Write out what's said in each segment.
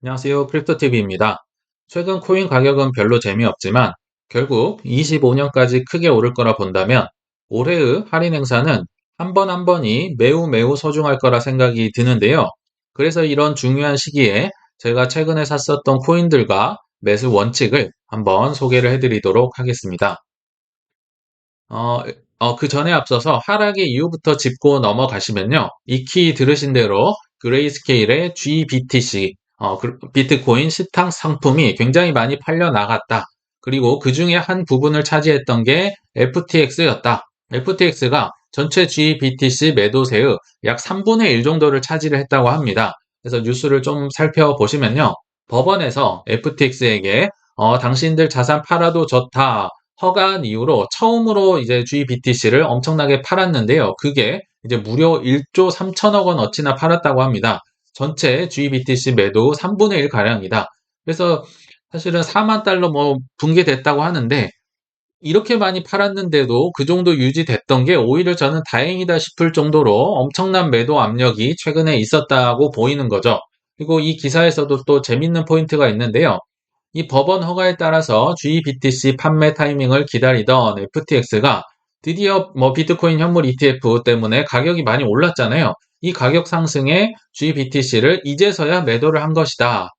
안녕하세요. 크립토TV입니다. 최근 코인 가격은 별로 재미없지만 결국 25년까지 크게 오를 거라 본다면 올해의 할인 행사는 한 번 한 번이 매우 매우 소중할 거라 생각이 드는데요. 그래서 이런 중요한 시기에 제가 최근에 샀었던 코인들과 매수 원칙을 한번 소개를 해드리도록 하겠습니다. 어, 그 전에 앞서서 하락의 이유부터 짚고 넘어가시면요. 익히 들으신 대로 그레이스케일의 GBTC, 비트코인 시탕 상품이 굉장히 많이 팔려 나갔다. 그리고 그 중에 한 부분을 차지했던 게 FTX였다. FTX가 전체 GBTC 매도세의 약 3분의 1 정도를 차지를 했다고 합니다. 그래서 뉴스를 좀 살펴보시면요. 법원에서 FTX에게 당신들 자산 팔아도 좋다. 허가한 이후로 처음으로 이제 GBTC를 엄청나게 팔았는데요. 그게 이제 무려 1조 3천억 원어치나 팔았다고 합니다. 전체 GBTC 매도 3분의 1 가량이다. 그래서 사실은 4만 달러 뭐 붕괴됐다고 하는데 이렇게 많이 팔았는데도 그 정도 유지됐던 게 오히려 저는 다행이다 싶을 정도로 엄청난 매도 압력이 최근에 있었다고 보이는 거죠. 그리고 이 기사에서도 또 재밌는 포인트가 있는데요. 이 법원 허가에 따라서 GBTC 판매 타이밍을 기다리던 FTX가 드디어 뭐 비트코인 현물 ETF 때문에 가격이 많이 올랐잖아요. 이 가격 상승에 GBTC를 이제서야 매도를 한 것이다.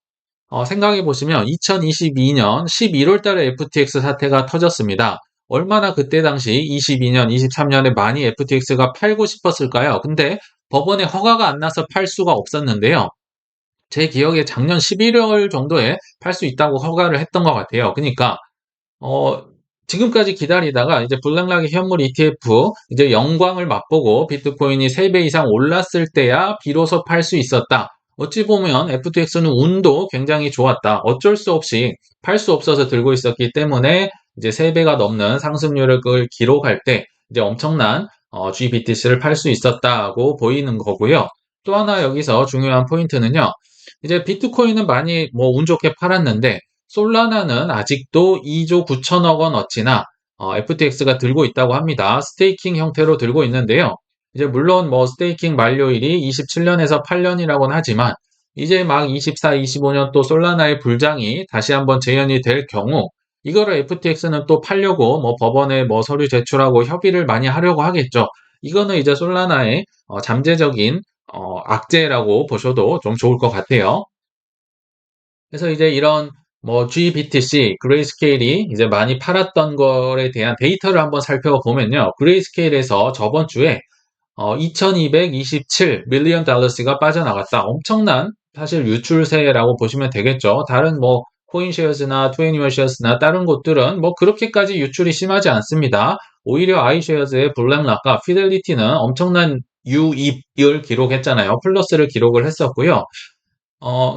생각해 보시면 2022년 11월 달에 FTX 사태가 터졌습니다. 얼마나 그때 당시 22년, 23년에 많이 FTX가 팔고 싶었을까요? 근데 법원의 허가가 안 나서 팔 수가 없었는데요. 제 기억에 작년 11월 정도에 팔 수 있다고 허가를 했던 것 같아요. 그러니까 어, 지금까지 기다리다가 이제 블랙락의 현물 ETF 이제 영광을 맛보고 비트코인이 3배 이상 올랐을 때야 비로소 팔 수 있었다. 어찌 보면 FTX는 운도 굉장히 좋았다. 어쩔 수 없이 팔 수 없어서 들고 있었기 때문에 이제 3배가 넘는 상승률을 기록할 때 이제 엄청난 GBTC를 팔 수 있었다고 보이는 거고요. 또 하나 여기서 중요한 포인트는요. 이제 비트코인은 많이 뭐 운 좋게 팔았는데 솔라나는 아직도 2조 9천억 원어치나 FTX가 들고 있다고 합니다. 스테이킹 형태로 들고 있는데요. 이제 물론 뭐 스테이킹 만료일이 27년에서 8년이라고는 하지만 이제 막 24, 25년 또 솔라나의 불장이 다시 한번 재현이 될 경우 이거를 FTX는 또 팔려고 뭐 법원에 뭐 서류 제출하고 협의를 많이 하려고 하겠죠. 이거는 이제 솔라나의 잠재적인 악재라고 보셔도 좀 좋을 것 같아요. 그래서 이제 이런 뭐 GBTC, 그레이스케일이 이제 많이 팔았던 거에 대한 데이터를 한번 살펴보면요. 그레이스케일에서 저번 주에 2227 밀리언 달러스가 빠져나갔다. 엄청난 사실 유출세라고 보시면 되겠죠. 다른 뭐 코인쉐어즈나 투애니멀쉐어스나 다른 곳들은 뭐 그렇게까지 유출이 심하지 않습니다. 오히려 아이쉐어즈의 블랙락과 피델리티는 엄청난 유입을 기록했잖아요. 플러스를 기록을 했었고요.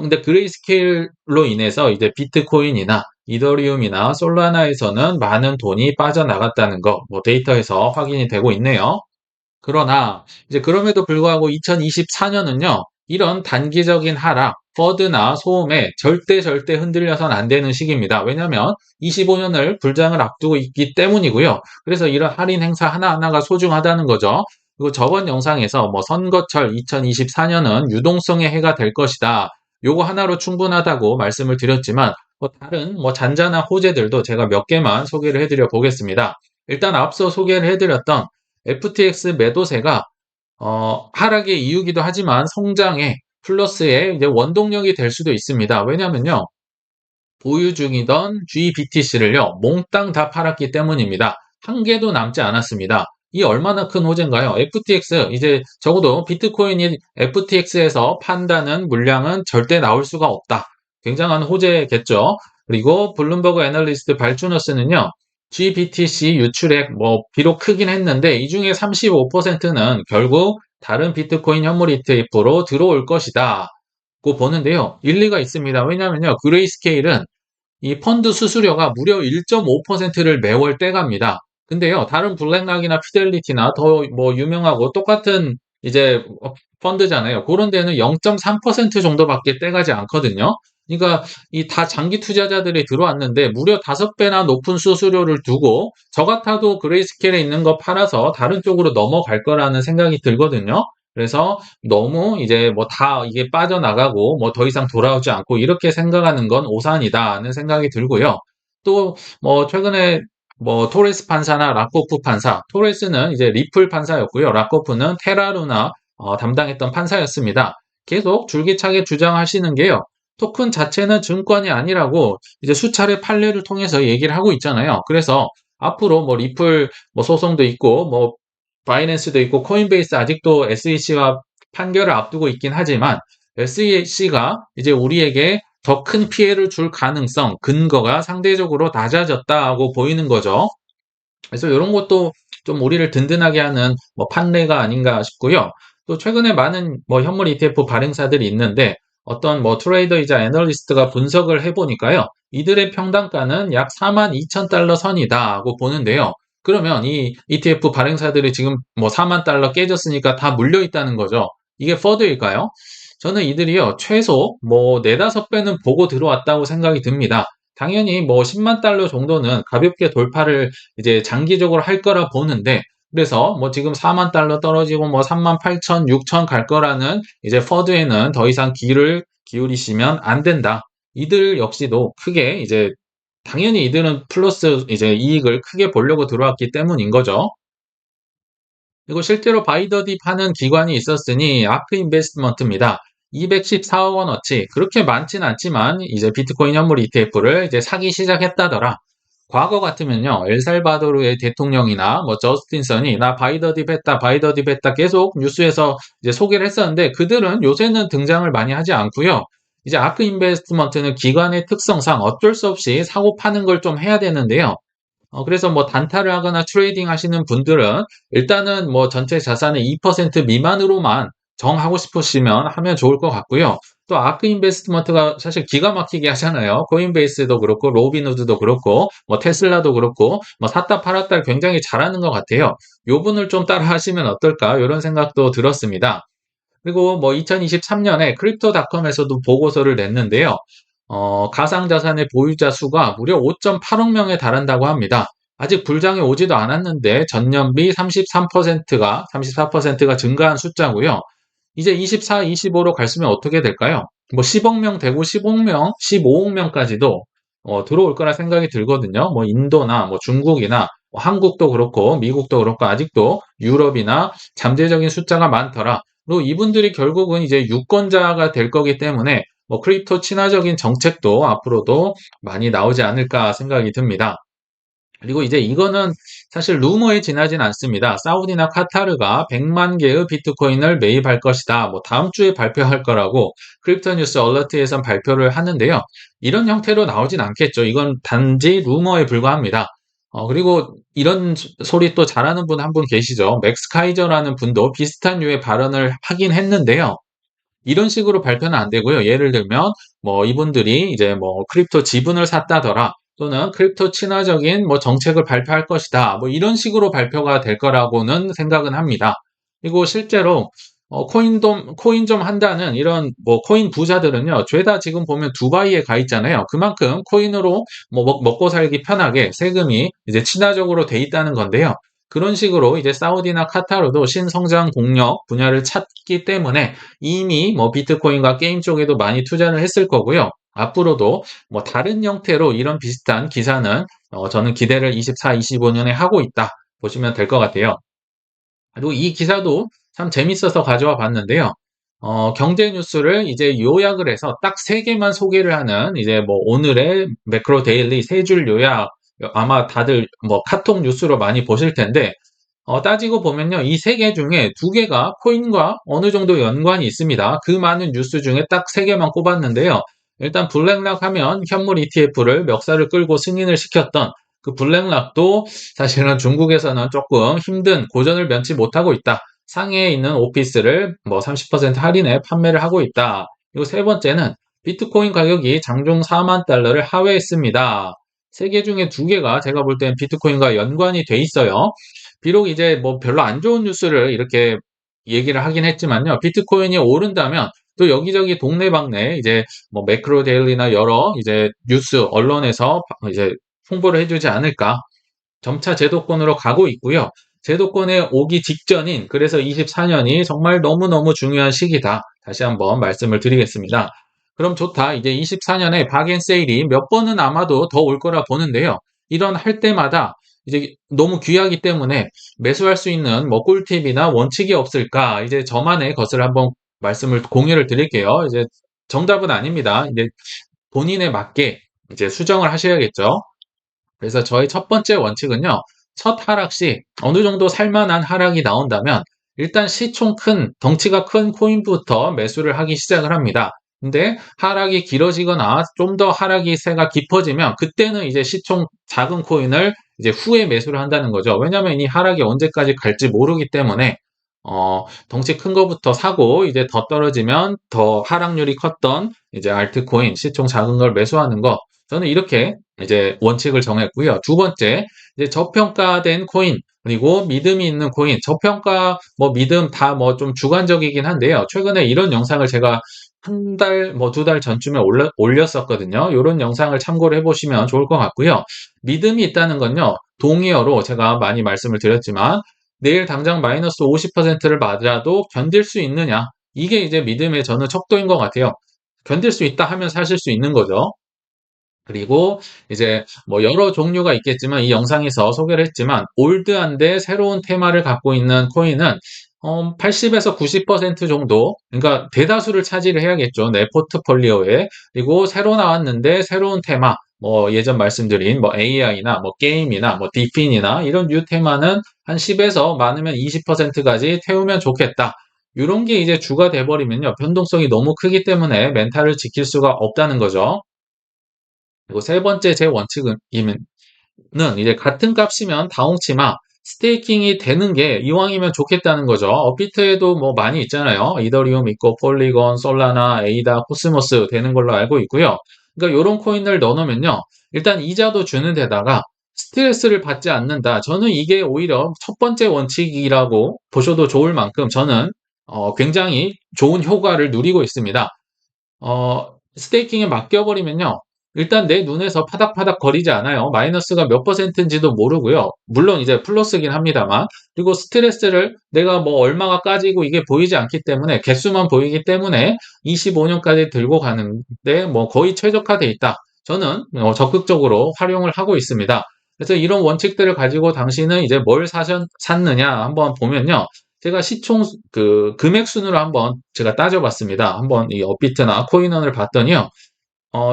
근데 그레이스케일로 인해서 이제 비트코인이나 이더리움이나 솔라나에서는 많은 돈이 빠져나갔다는 거, 뭐 데이터에서 확인이 되고 있네요. 그러나 이제 그럼에도 불구하고 2024년은요. 이런 단기적인 하락, 퍼드나 소음에 절대 흔들려선 안 되는 시기입니다. 왜냐하면 25년을 불장을 앞두고 있기 때문이고요. 그래서 이런 할인 행사 하나하나가 소중하다는 거죠. 그리고 저번 영상에서 뭐 선거철 2024년은 유동성의 해가 될 것이다. 요거 하나로 충분하다고 말씀을 드렸지만 뭐 다른 뭐 잔잔한 호재들도 제가 몇 개만 소개를 해드려 보겠습니다. 일단 앞서 소개를 해드렸던 FTX 매도세가 하락의 이유기도 하지만 성장의 플러스의 이제 원동력이 될 수도 있습니다. 왜냐면요. 보유 중이던 GBTC를요. 몽땅 다 팔았기 때문입니다. 한 개도 남지 않았습니다. 이 얼마나 큰 호재인가요? FTX, 이제 적어도 비트코인이 FTX에서 판다는 물량은 절대 나올 수가 없다. 굉장한 호재겠죠. 그리고 블룸버그 애널리스트 발주너스는요. GBTC 유출액 뭐 비록 크긴 했는데 이 중에 35%는 결국 다른 비트코인 현물 ETF로 들어올 것이다. 고 보는데요. 일리가 있습니다. 왜냐면요. 그레이스케일은 이 펀드 수수료가 무려 1.5%를 매월 떼갑니다. 근데요, 다른 블랙락이나 피델리티나 더 뭐 유명하고 똑같은 이제 펀드잖아요. 그런 데는 0.3% 정도밖에 떼가지 않거든요. 그러니까 이 다 장기 투자자들이 들어왔는데 무려 5배나 높은 수수료를 두고 저 같아도 그레이스케일에 있는 거 팔아서 다른 쪽으로 넘어갈 거라는 생각이 들거든요. 그래서 너무 이제 뭐 다 이게 빠져나가고 뭐 더 이상 돌아오지 않고 이렇게 생각하는 건 오산이다는 생각이 들고요. 또 뭐 최근에 뭐 토레스 판사나 라코프 판사, 토레스는 이제 리플 판사였고요. 라코프는 테라루나 담당했던 판사였습니다. 계속 줄기차게 주장하시는 게요. 토큰 자체는 증권이 아니라고 이제 수차례 판례를 통해서 얘기를 하고 있잖아요. 그래서 앞으로 뭐 리플 뭐 소송도 있고 뭐 바이낸스도 있고 코인베이스 아직도 SEC와 판결을 앞두고 있긴 하지만 SEC가 이제 우리에게 더 큰 피해를 줄 가능성, 근거가 상대적으로 낮아졌다고 보이는 거죠. 그래서 이런 것도 좀 우리를 든든하게 하는 뭐 판례가 아닌가 싶고요. 또 최근에 많은 뭐 현물 ETF 발행사들이 있는데 어떤 뭐 트레이더이자 애널리스트가 분석을 해보니까요. 이들의 평단가는 약 42,000달러 선이다고 보는데요. 그러면 이 ETF 발행사들이 지금 뭐 4만 달러 깨졌으니까 다 물려 있다는 거죠. 이게 퍼드일까요? 저는 이들이요, 최소 뭐 4~5배는 보고 들어왔다고 생각이 듭니다. 당연히 뭐 10만 달러 정도는 가볍게 돌파를 이제 장기적으로 할 거라 보는데, 그래서 뭐 지금 4만 달러 떨어지고 뭐 3만 8천, 6천 갈 거라는 이제 퍼드에는 더 이상 귀를 기울이시면 안 된다. 이들 역시도 크게 이제 당연히 이들은 플러스 이제 이익을 크게 보려고 들어왔기 때문인 거죠. 그리고 실제로 바이더딥 하는 기관이 있었으니 아크 인베스트먼트입니다. 214억 원어치 그렇게 많진 않지만 이제 비트코인 현물 ETF를 이제 사기 시작했다더라. 과거 같으면요, 엘살바도르의 대통령이나 뭐 저스틴선이 나 바이더딥 했다, 바이더딥 했다 계속 뉴스에서 이제 소개를 했었는데 그들은 요새는 등장을 많이 하지 않고요. 이제 아크 인베스트먼트는 기관의 특성상 어쩔 수 없이 사고 파는 걸 좀 해야 되는데요. 그래서 뭐 단타를 하거나 트레이딩 하시는 분들은 일단은 뭐 전체 자산의 2% 미만으로만 정하고 싶으시면 하면 좋을 것 같고요. 또 아크 인베스트먼트가 사실 기가 막히게 하잖아요. 코인베이스도 그렇고 로빈후드도 그렇고 뭐 테슬라도 그렇고 뭐 샀다 팔았다 굉장히 잘하는 것 같아요. 요 분을 좀 따라 하시면 어떨까 이런 생각도 들었습니다. 그리고 뭐 2023년에 크립토닷컴에서도 보고서를 냈는데요. 가상자산의 보유자 수가 무려 5.8억 명에 달한다고 합니다. 아직 불장이 오지도 않았는데 전년비 34%가 증가한 숫자고요. 이제 24, 25로 갔으면 어떻게 될까요? 뭐 10억 명 되고 15억 명, 15억 명까지도 들어올 거라 생각이 들거든요. 뭐 인도나 뭐 중국이나 뭐 한국도 그렇고 미국도 그렇고 아직도 유럽이나 잠재적인 숫자가 많더라. 그리고 이분들이 결국은 이제 유권자가 될 거기 때문에 뭐 크립토 친화적인 정책도 앞으로도 많이 나오지 않을까 생각이 듭니다. 그리고 이제 이거는 사실 루머에 지나진 않습니다. 사우디나 카타르가 100만 개의 비트코인을 매입할 것이다. 뭐 다음 주에 발표할 거라고 크립토뉴스 얼러트에선 발표를 하는데요. 이런 형태로 나오진 않겠죠. 이건 단지 루머에 불과합니다. 그리고 이런 소리 또 잘하는 분 한 분 계시죠. 맥스 카이저라는 분도 비슷한 류의 발언을 하긴 했는데요. 이런 식으로 발표는 안 되고요. 예를 들면 뭐 이분들이 이제 뭐 크립토 지분을 샀다더라. 또는 크립토 친화적인 뭐 정책을 발표할 것이다. 뭐 이런 식으로 발표가 될 거라고는 생각은 합니다. 그리고 실제로 코인 좀 한다는 이런 뭐 코인 부자들은요. 죄다 지금 보면 두바이에 가 있잖아요. 그만큼 코인으로 뭐 먹고 살기 편하게 세금이 이제 친화적으로 돼 있다는 건데요. 그런 식으로 이제 사우디나 카타르도 신성장 동력 분야를 찾기 때문에 이미 뭐 비트코인과 게임 쪽에도 많이 투자를 했을 거고요. 앞으로도 뭐 다른 형태로 이런 비슷한 기사는 저는 기대를 24, 25년에 하고 있다 보시면 될 것 같아요. 그리고 이 기사도 참 재밌어서 가져와 봤는데요. 경제 뉴스를 이제 요약을 해서 딱 세 개만 소개를 하는 이제 뭐 오늘의 매크로 데일리 세 줄 요약 아마 다들 뭐 카톡 뉴스로 많이 보실 텐데 따지고 보면요. 이 세 개 중에 두 개가 코인과 어느 정도 연관이 있습니다. 그 많은 뉴스 중에 딱 세 개만 꼽았는데요. 일단 블랙락 하면 현물 ETF를 멱살을 끌고 승인을 시켰던 그 블랙락도 사실은 중국에서는 조금 힘든 고전을 면치 못하고 있다. 상해에 있는 오피스를 뭐 30% 할인에 판매를 하고 있다. 그리고 세 번째는 비트코인 가격이 장중 4만 달러를 하회했습니다. 세 개 중에 두 개가 제가 볼 땐 비트코인과 연관이 돼 있어요. 비록 이제 뭐 별로 안 좋은 뉴스를 이렇게 얘기를 하긴 했지만요. 비트코인이 오른다면 또 여기저기 동네방네 이제 뭐 매크로 데일리나 여러 이제 뉴스 언론에서 이제 홍보를 해주지 않을까. 점차 제도권으로 가고 있고요. 제도권에 오기 직전인 그래서 24년이 정말 너무너무 중요한 시기다. 다시 한번 말씀을 드리겠습니다. 그럼 좋다. 이제 24년에 박앤세일이 몇 번은 아마도 더 올 거라 보는데요. 이런 할 때마다 이제 너무 귀하기 때문에 매수할 수 있는 뭐 꿀팁이나 원칙이 없을까? 이제 저만의 것을 한번 말씀을 공유를 드릴게요. 이제 정답은 아닙니다. 이제 본인에 맞게 이제 수정을 하셔야겠죠. 그래서 저의 첫 번째 원칙은요. 첫 하락 시 어느 정도 살만한 하락이 나온다면 일단 시총 큰, 덩치가 큰 코인부터 매수를 하기 시작을 합니다. 근데 하락이 길어지거나 좀 더 하락이 세가 깊어지면 그때는 이제 시총 작은 코인을 이제 후에 매수를 한다는 거죠. 왜냐하면 이 하락이 언제까지 갈지 모르기 때문에 덩치 큰 거부터 사고 이제 더 떨어지면 더 하락률이 컸던 이제 알트코인 시총 작은 걸 매수하는 거 저는 이렇게 이제 원칙을 정했고요. 두 번째, 이제 저평가된 코인, 그리고 믿음이 있는 코인, 저평가, 뭐 믿음 다 뭐 좀 주관적이긴 한데요. 최근에 이런 영상을 제가 한 달, 뭐 두 달 전쯤에 올렸었거든요. 이런 영상을 참고를 해보시면 좋을 것 같고요. 믿음이 있다는 건요, 동의어로 제가 많이 말씀을 드렸지만, 내일 당장 마이너스 50%를 맞아도 견딜 수 있느냐. 이게 이제 믿음의 저는 척도인 것 같아요. 견딜 수 있다 하면 사실 수 있는 거죠. 그리고 이제 뭐 여러 종류가 있겠지만 이 영상에서 소개를 했지만 올드한데 새로운 테마를 갖고 있는 코인은 80에서 90% 정도, 그러니까 대다수를 차지를 해야겠죠. 내 포트폴리오에. 그리고 새로 나왔는데 새로운 테마, 뭐 예전 말씀드린 뭐 AI나 뭐 게임이나 뭐 디핀이나 이런 뉴 테마는 한 10에서 많으면 20%까지 태우면 좋겠다. 이런 게 이제 주가 돼버리면요. 변동성이 너무 크기 때문에 멘탈을 지킬 수가 없다는 거죠. 그리고 세 번째 제 원칙은 이제 같은 값이면 다홍치마 스테이킹이 되는 게 이왕이면 좋겠다는 거죠. 업비트에도 뭐 많이 있잖아요. 이더리움 있고 폴리곤, 솔라나, 에이다, 코스모스 되는 걸로 알고 있고요. 그러니까 이런 코인을 넣어놓으면요. 일단 이자도 주는 데다가 스트레스를 받지 않는다. 저는 이게 오히려 첫 번째 원칙이라고 보셔도 좋을 만큼 저는 굉장히 좋은 효과를 누리고 있습니다. 스테이킹에 맡겨버리면요. 일단 내 눈에서 파닥파닥 거리지 않아요. 마이너스가 몇 퍼센트인지도 모르고요. 물론 이제 플러스긴 합니다만. 그리고 스트레스를 내가 뭐 얼마가 까지고 이게 보이지 않기 때문에 개수만 보이기 때문에 25년까지 들고 가는데 뭐 거의 최적화돼 있다. 저는 적극적으로 활용을 하고 있습니다. 그래서 이런 원칙들을 가지고 당신은 이제 뭘 샀느냐 한번 보면요. 제가 시총 그 금액 순으로 한번 제가 따져봤습니다. 한번 이 업비트나 코인원을 봤더니요.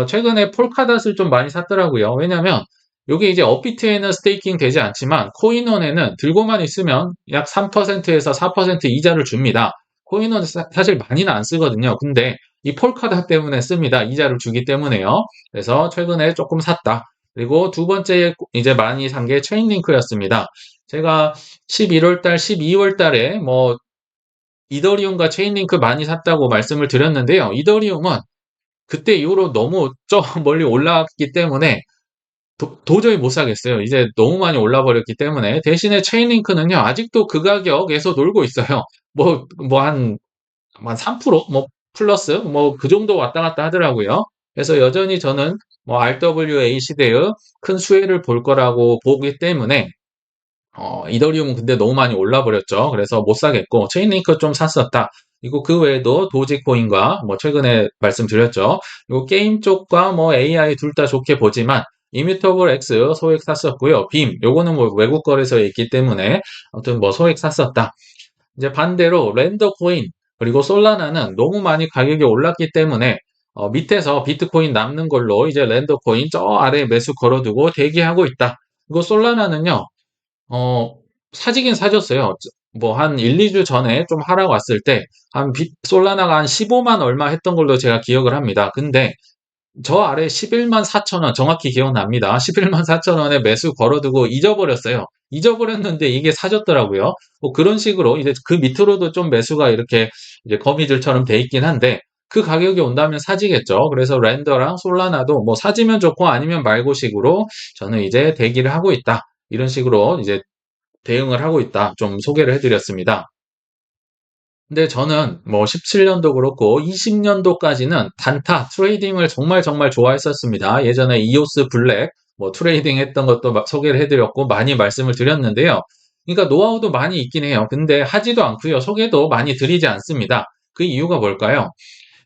최근에 폴카닷을 좀 많이 샀더라고요. 왜냐면 요게 이제 업비트에는 스테이킹 되지 않지만 코인원에는 들고만 있으면 약 3%에서 4% 이자를 줍니다. 코인원 사실 많이는 안 쓰거든요. 근데 이 폴카닷 때문에 씁니다. 이자를 주기 때문에요. 그래서 최근에 조금 샀다. 그리고 두 번째 이제 많이 산 게 체인링크였습니다. 제가 11월 달, 12월 달에 뭐 이더리움과 체인링크 많이 샀다고 말씀을 드렸는데요. 이더리움은 그때 이후로 너무 저 멀리 올라왔기 때문에 도저히 못 사겠어요. 이제 너무 많이 올라버렸기 때문에. 대신에 체인링크는요, 아직도 그 가격에서 놀고 있어요. 한 3%? 뭐, 플러스? 뭐, 그 정도 왔다 갔다 하더라고요. 그래서 여전히 저는 뭐, RWA 시대의 큰 수혜를 볼 거라고 보기 때문에, 이더리움은 근데 너무 많이 올라버렸죠. 그래서 못 사겠고, 체인링크 좀 샀었다. 그리고 그 외에도 도지코인과 뭐 최근에 말씀드렸죠. 요 게임 쪽과 뭐 AI 둘 다 좋게 보지만, 이뮤터블 X 소액 샀었고요. 빔, 요거는 뭐 외국 거래소에 있기 때문에, 아무튼 뭐 소액 샀었다. 이제 반대로 랜더 코인, 그리고 솔라나는 너무 많이 가격이 올랐기 때문에, 밑에서 비트코인 남는 걸로 이제 랜더 코인 저 아래에 매수 걸어두고 대기하고 있다. 그리고 솔라나는요, 어, 사지긴 사줬어요. 뭐 한 1, 2주 전에 좀 하락 왔을 때 솔라나가 한 15만 얼마 했던 걸로 제가 기억을 합니다. 근데 저 아래 11만 4천 원 정확히 기억납니다. 11만 4천 원에 매수 걸어두고 잊어버렸어요. 잊어버렸는데 이게 사줬더라고요. 뭐 그런 식으로 이제 그 밑으로도 좀 매수가 이렇게 이제 거미줄처럼 돼 있긴 한데 그 가격이 온다면 사지겠죠. 그래서 랜더랑 솔라나도 뭐 사지면 좋고 아니면 말고 식으로 저는 이제 대기를 하고 있다. 이런 식으로 이제 대응을 하고 있다. 좀 소개를 해드렸습니다. 근데 저는 뭐 17년도 그렇고 20년도까지는 단타 트레이딩을 정말 정말 좋아했었습니다. 예전에 이오스 블랙 뭐 트레이딩 했던 것도 소개를 해드렸고 많이 말씀을 드렸는데요. 그러니까 노하우도 많이 있긴 해요. 근데 하지도 않고요. 소개도 많이 드리지 않습니다. 그 이유가 뭘까요?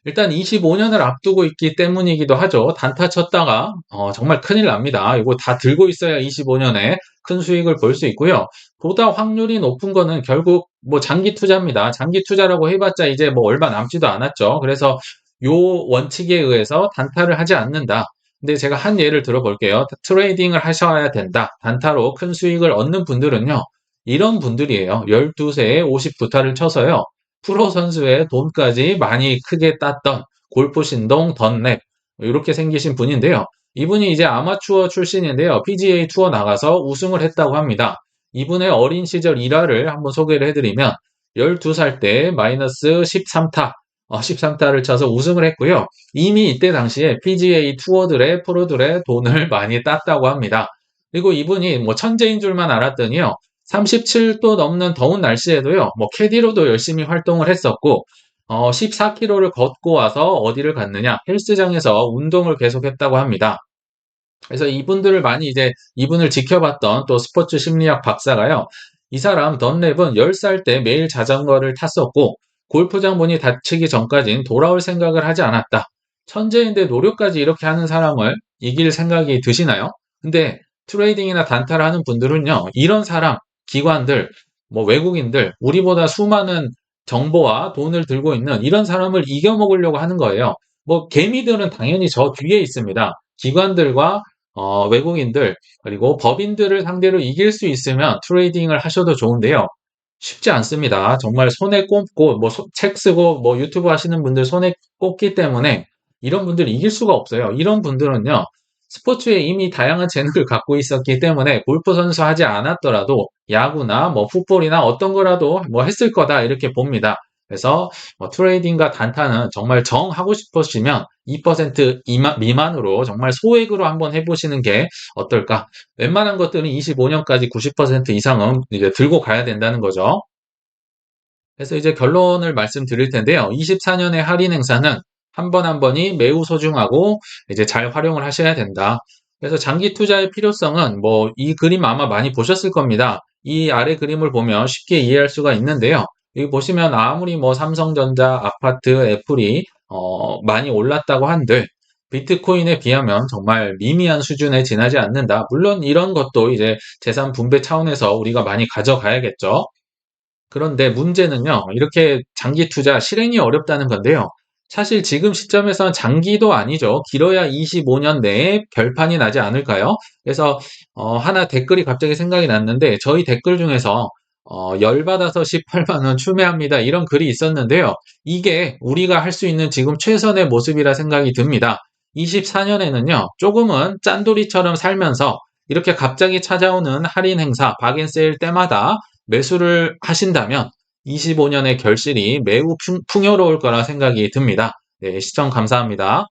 일단 25년을 앞두고 있기 때문이기도 하죠. 단타 쳤다가 정말 큰일 납니다. 이거 다 들고 있어야 25년에 큰 수익을 볼 수 있고요. 보다 확률이 높은 거는 결국 뭐 장기 투자입니다. 장기 투자라고 해봤자 이제 뭐 얼마 남지도 않았죠. 그래서 요 원칙에 의해서 단타를 하지 않는다. 근데 제가 한 예를 들어볼게요. 트레이딩을 하셔야 된다. 단타로 큰 수익을 얻는 분들은요. 이런 분들이에요. 12세에 59타를 쳐서요. 프로 선수의 돈까지 많이 크게 땄던 골프 신동 던랩 이렇게 생기신 분인데요. 이분이 이제 아마추어 출신인데요. PGA 투어 나가서 우승을 했다고 합니다. 이분의 어린 시절 일화를 한번 소개를 해드리면 12살 때 마이너스 13타, 13타를 쳐서 우승을 했고요. 이미 이때 당시에 PGA 투어들의 프로들의 돈을 많이 땄다고 합니다. 그리고 이분이 뭐 천재인 줄만 알았더니요. 37도 넘는 더운 날씨에도요, 뭐 캐디로도 열심히 활동을 했었고, 14km를 걷고 와서 어디를 갔느냐? 헬스장에서 운동을 계속했다고 합니다. 그래서 이분들을 많이 이제 이분을 지켜봤던 또 스포츠 심리학 박사가요. 이 사람 던랩은 10살 때 매일 자전거를 탔었고 골프장 문이 닫히기 전까진 돌아올 생각을 하지 않았다. 천재인데 노력까지 이렇게 하는 사람을 이길 생각이 드시나요? 근데 트레이딩이나 단타를 하는 분들은요. 이런 사람, 기관들, 뭐 외국인들, 우리보다 수많은 정보와 돈을 들고 있는 이런 사람을 이겨먹으려고 하는 거예요. 뭐 개미들은 당연히 저 뒤에 있습니다. 기관들과 외국인들 그리고 법인들을 상대로 이길 수 있으면 트레이딩을 하셔도 좋은데요. 쉽지 않습니다. 정말 손에 꼽고 뭐 책 쓰고 뭐 유튜브 하시는 분들 손에 꼽기 때문에 이런 분들 이길 수가 없어요. 이런 분들은요. 스포츠에 이미 다양한 재능을 갖고 있었기 때문에 골프 선수 하지 않았더라도 야구나 뭐 풋볼이나 어떤 거라도 뭐 했을 거다 이렇게 봅니다. 그래서 트레이딩과 단타는 정말 정 하고 싶으시면 2% 미만으로 정말 소액으로 한번 해보시는 게 어떨까? 웬만한 것들은 25년까지 90% 이상은 이제 들고 가야 된다는 거죠. 그래서 이제 결론을 말씀드릴 텐데요. 24년의 할인 행사는 한 번 한 번이 매우 소중하고 이제 잘 활용을 하셔야 된다. 그래서 장기 투자의 필요성은 뭐 이 그림 아마 많이 보셨을 겁니다. 이 아래 그림을 보면 쉽게 이해할 수가 있는데요. 여기 보시면 아무리 뭐 삼성전자, 아파트, 애플이 많이 올랐다고 한들 비트코인에 비하면 정말 미미한 수준에 지나지 않는다. 물론 이런 것도 이제 재산 분배 차원에서 우리가 많이 가져가야겠죠. 그런데 문제는요, 이렇게 장기 투자 실행이 어렵다는 건데요. 사실 지금 시점에서는 장기도 아니죠. 길어야 25년 내에 결판이 나지 않을까요? 그래서 하나 댓글이 갑자기 생각이 났는데 저희 댓글 중에서 열받아서 18만 원 추매합니다. 이런 글이 있었는데요. 이게 우리가 할 수 있는 지금 최선의 모습이라 생각이 듭니다. 24년에는요, 조금은 짠돌이처럼 살면서 이렇게 갑자기 찾아오는 할인 행사, 박앤세일 때마다 매수를 하신다면 25년의 결실이 매우 풍요로울 거라 생각이 듭니다. 네, 시청 감사합니다.